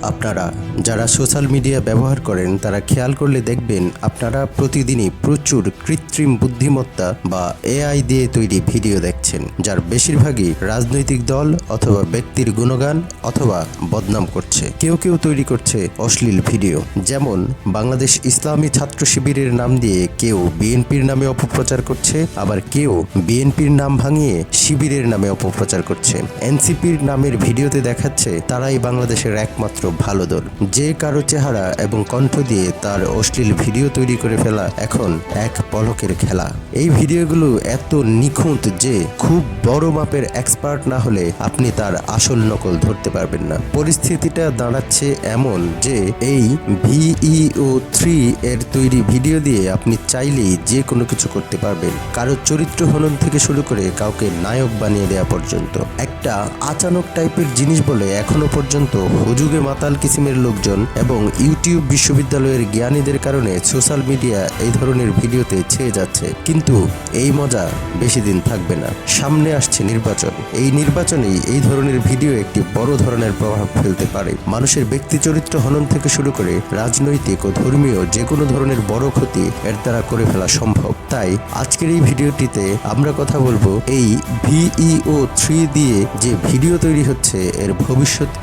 আপনারা যারা social media ব্যবহার করেন তারা খেয়াল করলে দেখবেন আপনারা প্রতিদিনই প্রচুর কৃত্রিম বুদ্ধিমত্তা বা এআই দিয়ে তৈরি ভিডিও দেখছেন, যার বেশিরভাগই রাজনৈতিক দল অথবা ব্যক্তির গুণগান অথবা বদনাম করছে। কেউ কেউ তৈরি করছে অশ্লীল ভিডিও, যেমন বাংলাদেশ ইসলামী ছাত্র শিবিরের নাম দিয়ে কেউ বিএনপির নামে অপপ্রচার করছে, আবার কেউ বিএনপির নাম ভাঙিয়ে শিবিরের নামে অপপ্রচার করছে। এনসিপির নামের ভিডিওতে দেখাচ্ছে তারাই বাংলাদেশের একমাত্র ভালো দল। যে কারো চেহারা এবং কণ্ঠ দিয়ে তার অশ্লীল ভিডিও তৈরি করে ফেলা এখন এক পলকের খেলা। এই ভিডিওগুলো এত নিখুঁত যে খুব বড় মাপের এক্সপার্ট না হলে আপনি তার আসল নকল ধরতে পারবেন না। পরিস্থিতিটা দাঁড়াচ্ছে এমন যে এই VEO3 এর তৈরি ভিডিও দিয়ে আপনি চাইলেই যে কোনো কিছু করতে পারবেন, কারো চরিত্র হনন থেকে শুরু করে কাউকে নায়ক বানিয়ে দেওয়া পর্যন্ত। একটা আচানক টাইপের জিনিস বলে এখনো পর্যন্ত হুজুগে মাতাল কিসিমের লোকজন এবং ইউটিউব বিশ্ববিদ্যালয়ের জ্ঞানীদের কারণে সোশ্যাল মিডিয়া এই ধরনের ভিডিওতে ছেয়ে যাচ্ছে। কিন্তু এই মজা বেশি দিন থাকবে না। সামনে আসছে নির্বাচন। এই নির্বাচনেই এই ধরনের ভিডিও একটি বড় ধরনের প্রভাব ফেলতে পারে। মানুষের ব্যক্তি চরিত্র হনন থেকে শুরু করে রাজনৈতিক ও ধর্মীয় যে কোনো ধরনের বড় ক্ষতি এর দ্বারা করে ফেলা সম্ভব। তাই আজকের এই ভিডিওটিতে আমরা কথা বলবো এই VEO3 দিয়ে যে ভিডিও তৈরি হচ্ছে এর ভবিষ্যৎ কি।